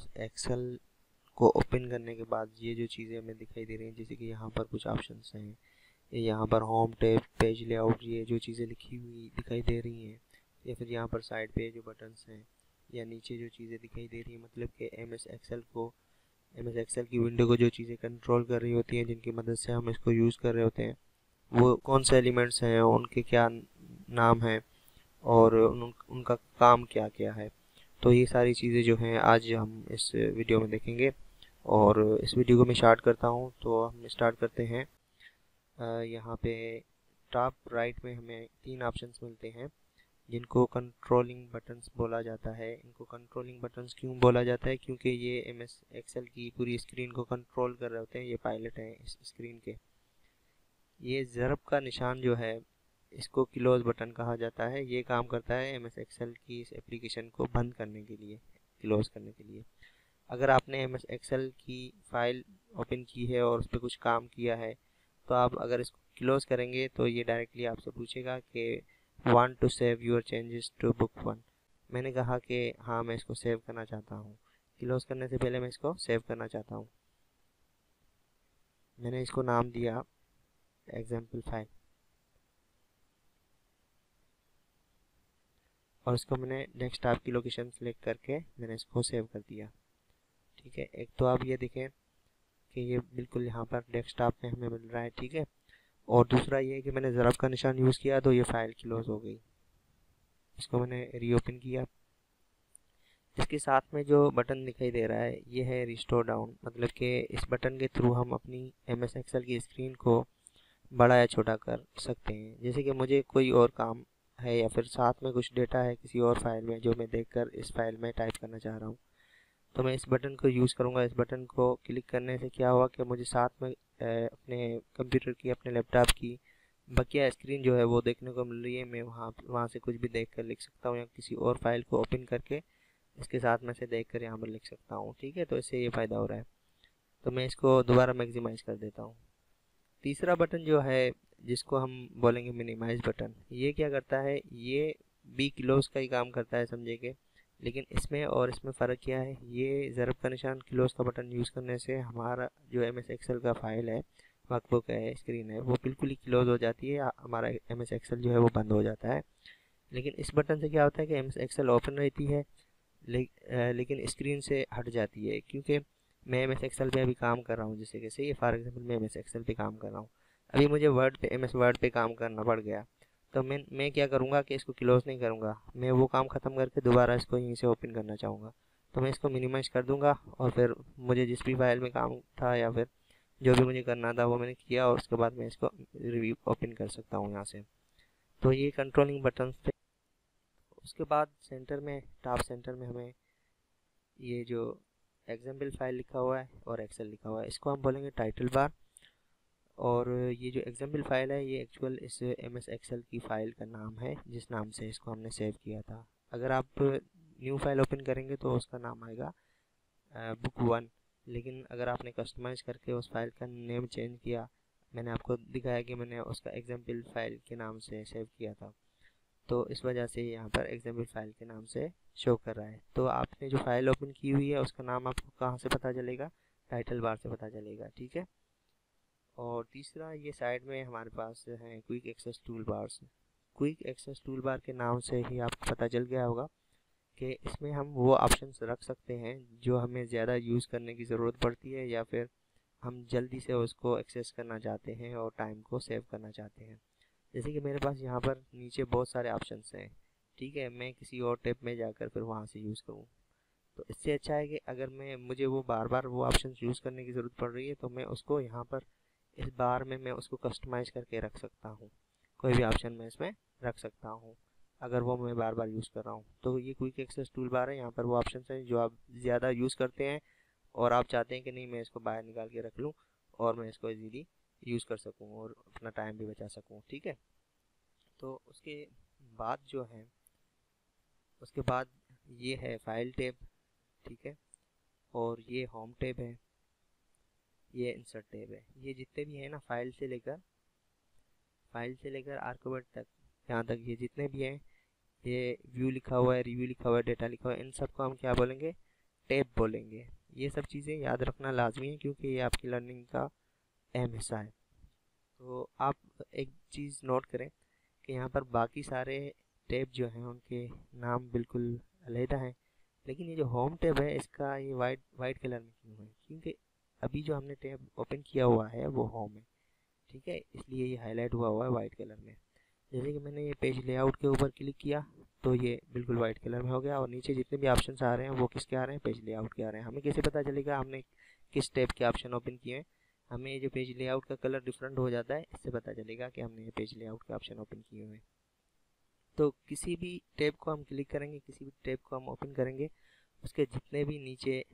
MS Excel को open करने के बाद ये जो चीज़ें हमें दिखाई दे रही हैं, जैसे कि यहाँ पर कुछ ऑप्शंस हैं, यहाँ पर होम टैब, पेज लेआउट, ये जो चीज़ें लिखी हुई दिखाई दे रही हैं, या फिर यहाँ पर साइड पे जो बटन्स हैं या नीचे जो चीज़ें दिखाई दे रही हैं, मतलब कि MS एक्सेल की विंडो को जो चीज़ें कंट्रोल कर रही होती हैं, जिनकी मदद से हम इसको यूज़ कर रहे होते हैं, वो कौन से एलिमेंट्स हैं, उनके क्या नाम हैं और उनका काम क्या क्या है। तो ये सारी चीज़ें जो हैं आज हम इस वीडियो में देखेंगे। और इस वीडियो को मैं स्टार्ट करता हूँ, तो हम स्टार्ट करते हैं। यहाँ पे टॉप राइट में हमें 3 ऑप्शंस मिलते हैं जिनको कंट्रोलिंग बटन्स बोला जाता है। इनको कंट्रोलिंग बटन्स क्यों बोला जाता है? क्योंकि ये MS एक्सेल की पूरी स्क्रीन को कंट्रोल कर रहे होते हैं। ये पायलट हैं इस स्क्रीन के। ये ज़रब का निशान जो है, इसको क्लोज बटन कहा जाता है। ये काम करता है MS एक्सेल की इस एप्लीकेशन को बंद करने के लिए, क्लोज करने के लिए। अगर आपने MS एक्सेल की फ़ाइल ओपन की है और उस पर कुछ काम किया है, तो आप अगर इसको क्लोज़ करेंगे तो ये डायरेक्टली आपसे पूछेगा कि want to save your changes to book 1। मैंने कहा कि हाँ, मैं इसको सेव करना चाहता हूँ। क्लोज़ करने से पहले मैं इसको सेव करना चाहता हूँ। मैंने इसको नाम दिया एग्जाम्पल फाइल और इसको मैंने डेस्कटॉप की लोकेशन सेलेक्ट करके मैंने इसको सेव कर दिया। ठीक है, एक तो आप ये देखें कि ये बिल्कुल यहाँ पर डेस्कटॉप में हमें मिल रहा है। ठीक है, और दूसरा ये है कि मैंने ज़रब का निशान यूज़ किया तो ये फ़ाइल क्लोज़ हो गई। इसको मैंने रीओपन किया। इसके साथ में जो बटन दिखाई दे रहा है ये है रिस्टोर डाउन, मतलब कि इस बटन के थ्रू हम अपनी MS एक्सेल की स्क्रीन को बड़ा या छोटा कर सकते हैं। जैसे कि मुझे कोई और काम है या फिर साथ में कुछ डेटा है किसी और फाइल में जो मैं देखकर इस फाइल में टाइप करना चाह रहा हूँ, तो मैं इस बटन को यूज़ करूँगा। इस बटन को क्लिक करने से क्या हुआ कि मुझे साथ में अपने कंप्यूटर की, अपने लैपटॉप की बकिया स्क्रीन जो है वो देखने को मिल रही है। मैं वहाँ से कुछ भी देख कर लिख सकता हूँ या किसी और फाइल को ओपन करके इसके साथ में से देख कर यहाँ पर लिख सकता हूँ। ठीक है, तो इससे ये फ़ायदा हो रहा है। तो मैं इसको दोबारा मैक्सिमाइज़ कर देता हूँ। तीसरा बटन जो है जिसको हम बोलेंगे मिनिमाइज़ बटन, ये क्या करता है? ये भी क्लोज का ही काम करता है, समझे के। लेकिन इसमें और इसमें फ़र्क क्या है? ये ज़रब का निशान क्लोज का बटन यूज़ करने से हमारा जो MS एक्सेल का फ़ाइल है, वर्कबुक है, स्क्रीन है, वो बिल्कुल ही क्लोज हो जाती है। हमारा MS एक्सेल जो है वो बंद हो जाता है। लेकिन इस बटन से क्या होता है कि MS एक्सेल ओपन रहती है, लेकिन स्क्रीन से हट जाती है। क्योंकि मैं MS एक्सेल पे अभी काम कर रहा हूँ, जैसे कैसे ये फॉर एग्जांपल मैं MS एक्सेल पे काम कर रहा हूँ, अभी मुझे MS वर्ड पे काम करना पड़ गया, तो मैं क्या करूँगा कि इसको क्लोज़ नहीं करूँगा। मैं वो काम ख़त्म करके दोबारा इसको यहीं से ओपन करना चाहूँगा, तो मैं इसको मिनिमाइज़ कर दूँगा और फिर मुझे जिस भी फाइल में काम था या फिर जो भी मुझे करना था वो मैंने किया और उसके बाद मैं इसको रिव्यू ओपन कर सकता हूँ यहाँ से। तो ये कंट्रोलिंग बटन थे। उसके बाद सेंटर में, टॉप सेंटर में हमें ये जो एग्जाम्पल फाइल लिखा हुआ है और एक्सेल लिखा हुआ है, इसको हम बोलेंगे टाइटल बार। और ये जो एग्जाम्पल फाइल है ये एक्चुअल इस MS एक्सेल की फ़ाइल का नाम है, जिस नाम से इसको हमने सेव किया था। अगर आप न्यू फाइल ओपन करेंगे तो उसका नाम आएगा बुक 1। लेकिन अगर आपने कस्टमाइज़ करके उस फाइल का नेम चेंज किया, मैंने आपको दिखाया कि मैंने उसका एग्जाम्पल फाइल के नाम से सेव किया था, तो इस वजह से यहाँ पर एग्जाम्पल फाइल के नाम से शो कर रहा है। तो आपने जो फाइल ओपन की हुई है उसका नाम आपको कहाँ से पता चलेगा? टाइटल बार से पता चलेगा। ठीक है, और तीसरा ये साइड में हमारे पास है quick access tool bars. Quick access tool bar के नाम से ही आपको पता चल गया होगा कि इसमें हम वो ऑप्शंस रख सकते हैं जो हमें ज़्यादा यूज़ करने की ज़रूरत पड़ती है या फिर हम जल्दी से उसको एक्सेस करना चाहते हैं और टाइम को सेव करना चाहते हैं। जैसे कि मेरे पास यहाँ पर नीचे बहुत सारे ऑप्शंस हैं। ठीक है, मैं किसी और टैब में जाकर फिर वहाँ से यूज़ करूँ, तो इससे अच्छा है कि अगर मुझे वो बार बार वो ऑप्शंस यूज़ करने की ज़रूरत पड़ रही है तो मैं उसको यहाँ पर इस बार में मैं उसको कस्टमाइज़ करके रख सकता हूँ। कोई भी ऑप्शन मैं इसमें रख सकता हूँ अगर वो मैं बार बार यूज़ कर रहा हूँ। तो ये क्विक एक्सेस टूल बार है, यहाँ पर वो ऑप्शन हैं जो आप ज़्यादा यूज़ करते हैं और आप चाहते हैं कि नहीं, मैं इसको बाहर निकाल के रख लूँ और मैं इसको इजीली यूज़ कर सकूँ और अपना टाइम भी बचा सकूँ। ठीक है, तो उसके बाद ये है फाइल टैब। ठीक है, और ये होम टैब है, ये इंसर्ट टैब है। ये जितने भी हैं ना, फाइल से लेकर आर्कवर्ड तक, यहाँ तक ये जितने भी हैं, ये व्यू लिखा हुआ है, रिव्यू लिखा हुआ है, डेटा लिखा हुआ है, इन सब को हम क्या बोलेंगे? टैब बोलेंगे। ये सब चीज़ें याद रखना लाजमी है क्योंकि ये आपकी लर्निंग का अहम हिस्सा है। तो आप एक चीज़ नोट करें कि यहाँ पर बाकी सारे टैब जो हैं उनके नाम बिल्कुल अलहदा हैं, लेकिन ये जो होम टैब है इसका ये वाइट वाइट कलर में क्यों है, क्योंकि अभी जो हमने टैब ओपन किया हुआ है वो होम है, ठीक है, इसलिए ये हाईलाइट हुआ है वाइट कलर में। जैसे कि मैंने ये पेज लेआउट के ऊपर क्लिक किया तो ये बिल्कुल वाइट कलर में हो गया, और नीचे जितने भी ऑप्शंस आ रहे हैं वो किसके आ रहे हैं, पेज लेआउट के आ रहे हैं। हमें कैसे पता चलेगा हमने किस टाइप के ऑप्शन ओपन किए हैं? हमें ये जो पेज लेआउट का कलर डिफरेंट हो जाता है, इससे पता चलेगा कि हमने ये पेज लेआउट के ऑप्शन ओपन किए हुए हैं। तो किसी भी टैब को हम क्लिक करेंगे, किसी भी टैब को हम ओपन करेंगे, उसके जितने भी नीचे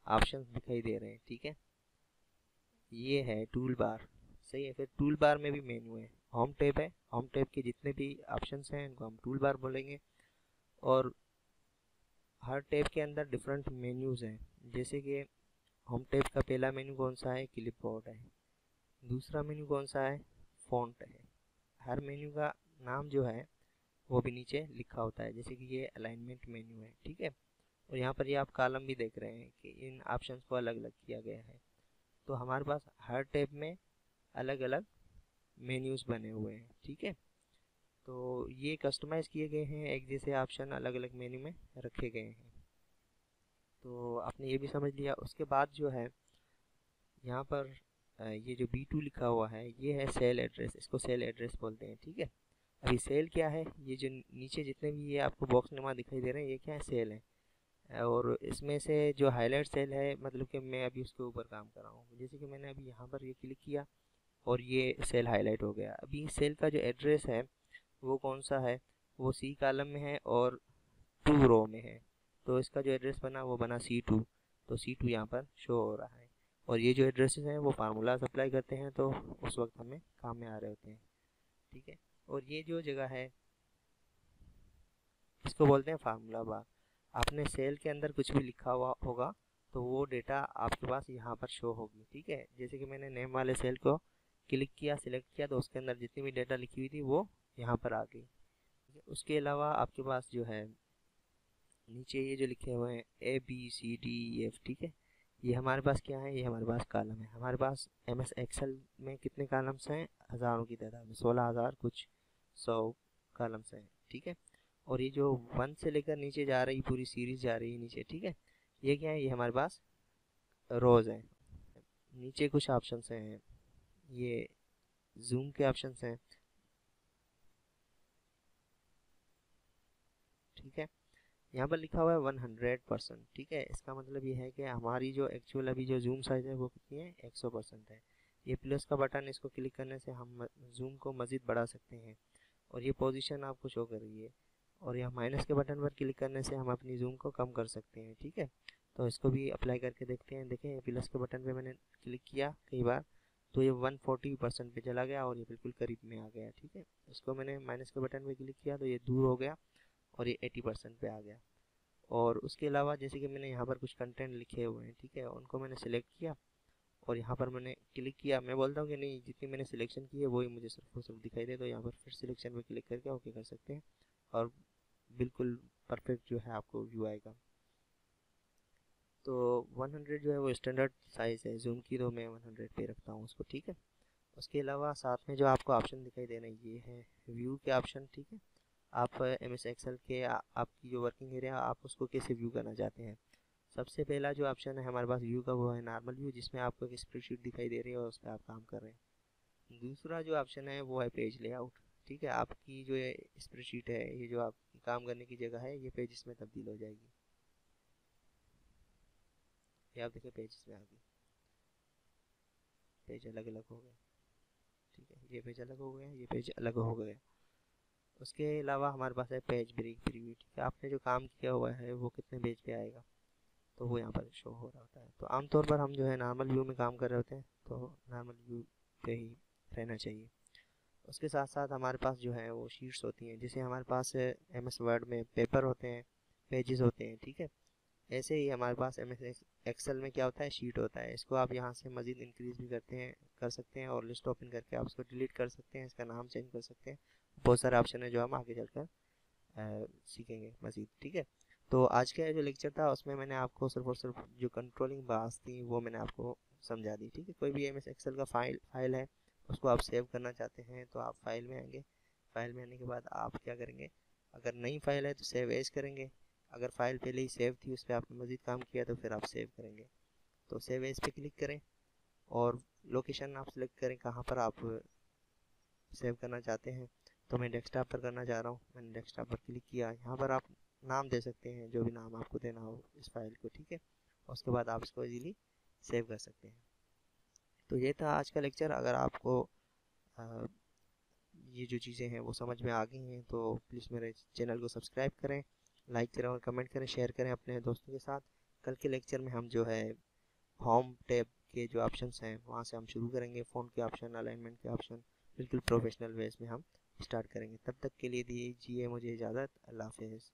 ऑप्शंस दिखाई दे रहे हैं, ठीक है, ये है टूल बार, सही है। फिर टूल बार में भी मेन्यू है, होम टैब है, होम टैब के जितने भी ऑप्शंस हैं इनको हम टूल बार बोलेंगे। और हर टैब के अंदर डिफरेंट मेन्यूज़ हैं, जैसे कि होम टैब का पहला मेन्यू कौन सा है, क्लिपबोर्ड है। दूसरा मेन्यू कौन सा है, फ़ॉन्ट है। हर मेन्यू का नाम जो है वो भी नीचे लिखा होता है, जैसे कि ये अलाइनमेंट मेन्यू है, ठीक है। और यहाँ पर ये आप कॉलम भी देख रहे हैं कि इन ऑप्शंस को अलग अलग किया गया है। तो हमारे पास हर टैब में अलग अलग मेन्यूज़ बने हुए हैं, ठीक है। तो ये कस्टमाइज़ किए गए हैं, एक जैसे ऑप्शन अलग अलग मेन्यू में रखे गए हैं। तो आपने ये भी समझ लिया। उसके बाद जो है यहाँ पर ये जो B2 लिखा हुआ है ये है सेल एड्रेस, इसको सेल एड्रेस बोलते हैं, ठीक है। अभी सेल क्या है, ये जो नीचे जितने भी ये आपको बॉक्स नुमा दिखाई दे रहे हैं ये क्या है, सेल है। और इसमें से जो हाईलाइट सेल है, मतलब कि मैं अभी उसके ऊपर काम कर रहा हूँ, जैसे कि मैंने अभी यहाँ पर ये क्लिक किया और ये सेल हाईलाइट हो गया। अभी सेल का जो एड्रेस है वो कौन सा है, वो C कॉलम में है और 2 रो में है। तो इसका जो एड्रेस बना वो बना C2, तो C2 यहाँ पर शो हो रहा है। और ये जो एड्रेसेस हैं वो फार्मूला अप्लाई करते हैं तो उस वक्त हमें काम में आ रहे होते हैं, ठीक है। और ये जो जगह है इसको बोलते हैं फार्मूला बार। आपने सेल के अंदर कुछ भी लिखा हुआ होगा तो वो डेटा आपके पास यहाँ पर शो होगी, ठीक है। जैसे कि मैंने नेम वाले सेल को क्लिक किया, सिलेक्ट किया, तो उसके अंदर जितनी भी डेटा लिखी हुई थी वो यहाँ पर आ गई। उसके अलावा आपके पास जो है नीचे ये जो लिखे हुए हैं ABCDEF, ठीक है, ये हमारे पास क्या है, ये हमारे पास कॉलम है। हमारे पास MS एक्सेल में कितने कॉलम्स हैं, हज़ारों की तादाद में, 16,000 कुछ 100 कॉलम्स हैं, ठीक है। और ये जो 1 से लेकर नीचे जा रही पूरी सीरीज जा रही है नीचे, ठीक है, ये क्या है, ये हमारे पास रोज़ हैं। नीचे कुछ ऑप्शंस हैं, ये जूम के ऑप्शंस हैं, ठीक है। यहाँ पर लिखा हुआ है 100%, ठीक है। इसका मतलब ये है कि हमारी जो एक्चुअल अभी जो जूम साइज है वो कितनी है, 100% है। ये प्लस का बटन, इसको क्लिक करने से हम जूम को मज़ीद बढ़ा सकते हैं और ये पोजीशन आपको शो कर रही है। और यहाँ माइनस के बटन पर क्लिक करने से हम अपनी जूम को कम कर सकते हैं, ठीक है। तो इसको भी अप्लाई करके देखते हैं। देखें प्लस के बटन पर मैंने क्लिक किया कई बार तो ये 140% पे चला गया और ये बिल्कुल करीब में आ गया, ठीक है। इसको मैंने माइनस के बटन पर क्लिक किया तो ये दूर हो गया और ये 80% पे आ गया। और उसके अलावा जैसे कि मैंने यहाँ पर कुछ कंटेंट लिखे हुए हैं, ठीक है, उनको मैंने सेलेक्ट किया और यहाँ पर मैंने क्लिक किया। मैं बोलता हूँ कि नहीं, जितनी मैंने सिलेक्शन की है वही मुझे सिर्फ वो सब दिखाई दे, तो यहाँ पर फिर सिलेक्शन पे क्लिक करके ओके कर सकते हैं और बिल्कुल परफेक्ट जो है आपको व्यू आएगा। तो 100 जो है वो स्टैंडर्ड साइज़ है जूम की, तो मैं 100 पे रखता हूँ उसको, ठीक है। उसके अलावा साथ में जो आपको ऑप्शन दिखाई दे रहे हैं ये है व्यू के ऑप्शन, ठीक है। आप MS एक्सेल के आपकी जो वर्किंग एरिया आप उसको कैसे व्यू करना चाहते हैं। सबसे पहला जो ऑप्शन है हमारे पास व्यू का वो है नॉर्मल व्यू, जिसमें आपको एक स्प्रेडशीट दिखाई दे रही है और उस पर आप काम कर रहे हैं। दूसरा जो ऑप्शन है वो है पेज लेआउट, ठीक है। आपकी जो ये स्प्रेडशीट है, ये जो आपकी काम करने की जगह है, ये पेज में तब्दील हो जाएगी। ये आप देखिए पेज में आ गई, पेज अलग अलग हो गए, ठीक है। ये पेज अलग हो गया, ये पेज अलग हो गया। उसके अलावा हमारे पास है पेज ब्रेक प्रीव्यू, ठीक है। आपने जो काम किया हुआ है वो कितने पेज पे आएगा तो वो यहाँ पर शो हो रहा होता है। तो आमतौर पर हम जो है नॉर्मल व्यू में काम कर रहे होते हैं तो नॉर्मल व्यू पे ही रहना चाहिए। उसके साथ साथ हमारे पास जो है वो शीट्स होती हैं, जैसे हमारे पास MS वर्ड में पेपर होते हैं, पेजेस होते हैं, ठीक है। ऐसे ही हमारे पास MS एक्सेल में क्या होता है, शीट होता है। इसको आप यहाँ से मज़ीद इंक्रीज़ भी कर सकते हैं और लिस्ट ओपन करके आप उसको डिलीट कर सकते हैं, इसका नाम चेंज कर सकते हैं। बहुत सारे ऑप्शन है जो हम आगे चलकर सीखेंगे मज़ीद, ठीक है। तो आज का जो लेक्चर था उसमें मैंने आपको सिर्फ और सिर्फ जो कंट्रोलिंग बार्स थी वो मैंने आपको समझा दी। ठीक है, कोई भी एमएस एक्सेल का फाइल है, उसको आप सेव करना चाहते हैं तो आप फाइल में आएंगे। फाइल में आने के बाद आप क्या करेंगे, अगर नई फाइल है तो सेव एज करेंगे, अगर फाइल पहले ही सेव थी उस पर आपने मज़ीद काम किया तो फिर आप सेव करेंगे। तो सेव एज पे क्लिक करें और लोकेशन आप सेलेक्ट करें कहाँ पर आप सेव करना चाहते हैं। तो मैं डेस्कटॉप पर करना चाह रहा हूँ, मैंने डेस्कटॉप पर क्लिक किया। यहाँ पर आप नाम दे सकते हैं, जो भी नाम आपको देना हो इस फाइल को। ठीक है, उसके बाद आप इसको इजीली सेव कर सकते हैं। तो ये था आज का लेक्चर। अगर आपको आ, ये जो चीज़ें हैं वो समझ में आ गई हैं तो प्लीज़ मेरे चैनल को सब्सक्राइब करें, लाइक करें और कमेंट करें, शेयर करें अपने दोस्तों के साथ। कल के लेक्चर में हम जो है होम टैब के जो ऑप्शंस हैं वहाँ से हम शुरू करेंगे। फ़ोन के ऑप्शन, अलाइनमेंट के ऑप्शन बिल्कुल प्रोफेशनल वेज में हम स्टार्ट करेंगे। तब तक के लिए दीजिए मुझे इजाज़त। अल्लाह हाफ़िज़।